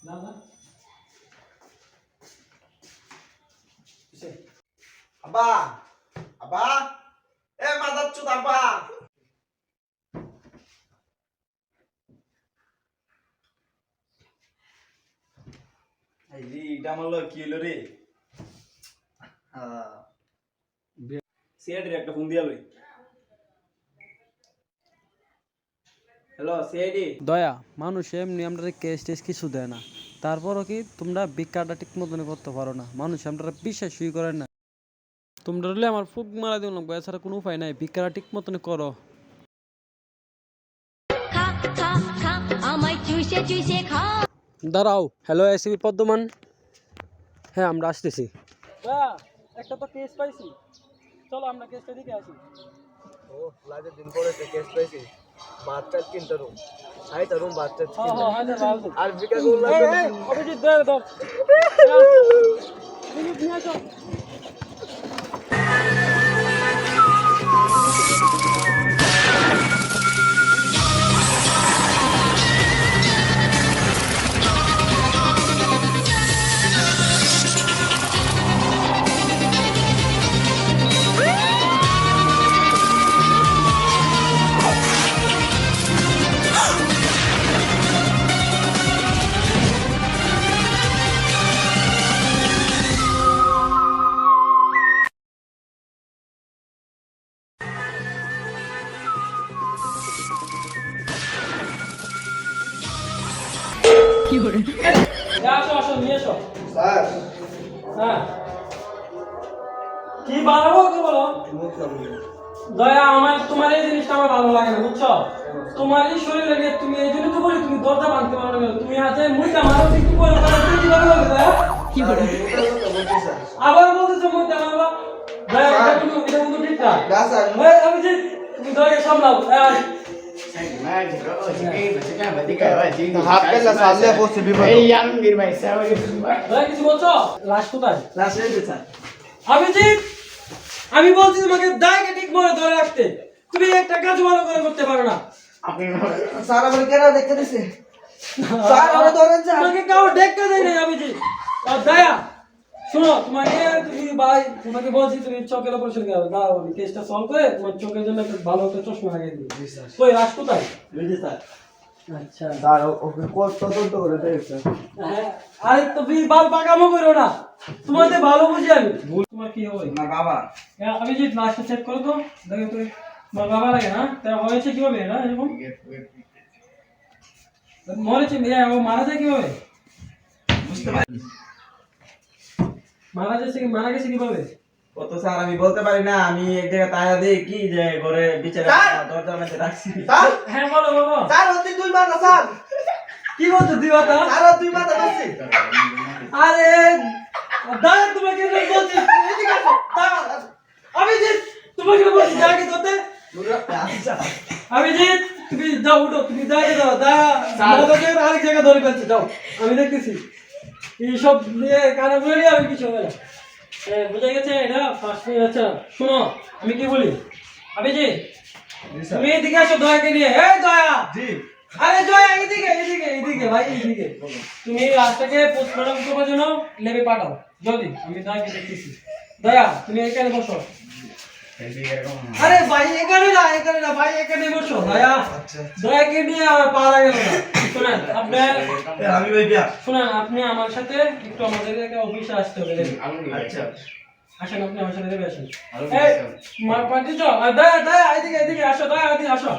না না আব্বা আব্বা এ মাদার চুদ আব্বা এই রে এটা আমার লগে কি হলো রে সিআইডির একটা ফোন দিয়া লই হ্যালো সিআইডি দয়া মানুষ এমনি আমরা কেস টেস কিছু দেয় না, তারপরও কি তোমরা ভিক্ষাটা ঠিক মতন করতে পারো না, মানুষ আমরা বিশ্বাসই করে না। তোমরা হলে আমার ফুক মারা দিও না, এছাড়া কোনো উপায় নাই, ভিক্ষাটা ঠিক মতন করো। দাঁড়াও, হ্যালো এসিবি পদ্মমান, হ্যাঁ আমরা আসতেছি। একটা তো কেস পাইছি, চলো আমরা কেসটা দিকে আসি। ও লাজে দিন পরে কেস পাইছি বাচ্চা কিনতে রুম আইতা রুম বাচ্চা কিনতে আর বিকা করলা অভিজিৎ দে দাও তুমি নিয়ে আসো। আসো আসো নিয়ে এসো স্যার হ্যাঁ কি বানাবো কি বলো দয়া, আমার তোমার এই জিনিসটা আমার ভালো লাগে না, বুঝছো? তোমার এই শরীরে নিয়ে তুমি এই জন্য তো বলি তুমি দরজা ভাঙতে পারো না, তুমি হাতে মুইটা মারো কিন্তু বলো তুমি কিভাবে হবে দয়া? কি করে আবার বলতেছো মুইটা মারবা? দয়া এটা কিন্তু ঠিক না। না স্যার এই অভিজিৎ তুমি দয়া সামলাও। হাত পেলা সামনে বসে বিপদ দয়া কিছু বলছো? লাশ কোথায়? লাশ রেখে স্যার অভিজিৎ আমি বলছি তোমাকে দায়কে ঠিক মনে ধরে রাখতে, তুমি একটা কাজ ভালো করে করতে পারো না। স্যার আমার কেন দেখতে দিছে স্যার আমরা ধরেন স্যার তোমাকে কাউ দেখতে দেয় না অভিজিৎ। আর দয়া শোনো, তোমাকে তুমি ভাই তোমাকে বলছি তুমি চোখের অপারেশন করো, দাও আমি কেসটা সলভ করে তোমার চোখের জন্য একটা ভালো একটা চশমা লাগিয়ে দিই। কই লাশ কোথায়? বুঝি স্যার আচ্ছা স্যার ওকে কোর্স তদন্ত করে দেয় স্যার হ্যাঁ, আরে তুমি বাল পাকামো করো না, তোমাদের ভালো বুঝি আমি। ভুল তোমার কি হবে? না বাবা অভিজিৎ লাশটা চেক করো তো, দেখো তো তোমার বাবা লাগে না, তা হয়েছে কিভাবে না এরকম মরেছে? ও মারা যায় কিভাবে? বুঝতে পারি মারা গেছে কিভাবে? ও তো স্যার আমি বলতে পারি না, আমি এক জায়গায় তায়া দিই কি যে ঘরে বিচারে দরজার মধ্যে রাখছি স্যার হ্যাঁ বলো বলো। স্যার ওতে দুই মাথা স্যার কি বলছো দুই কথা? স্যার দুই মাথা বলছি আরে দাদা তোমাকে বলছি এদিকে আসো। অভিজিৎ তোমাকে বলছি আগে তোতে। অভিজিৎ তুমি যাও, উঠো, তুমি দাঁড়িয়ে দাও, আরেক জায়গায় ধরে ফেলছি, যাও আমি দেখতেছি। এইসব নিয়ে কানাগুলো নিয়ে আমি কিছু হবে না। বুঝে গেছে এটা ফার্স্ট। আচ্ছা শোনো আমি কি বলি, অভিজিৎ তুমি এদিকে আসো দয়াকে নিয়ে। এই দয়া, জি আরে জয় এদিকে এদিকে এদিকে ভাই এদিকে। তুমি রাস্তাকে পোস্টমর্টম করার জন্য লেবে পাঠাও জলদি, আমি দয়াকে দেখতেছি। দয়া তুমি এখানে বসো। আরে ভাই এখানে না ভাই এখানে বসো। দয়া দয়াকে নিয়ে আমার পারা গেল না। শুনেন আপনি আমি ভাইয়া শুনেন আপনি আমার সাথে একটু আমাদের অফিসে আসতে হবে। আচ্ছা আসেন আপনি আমার সাথে দেবে আসেন। এই মার পাটি তো দয়া দয়া এদিকে এদিকে আসো, দয়া এদিকে আসো।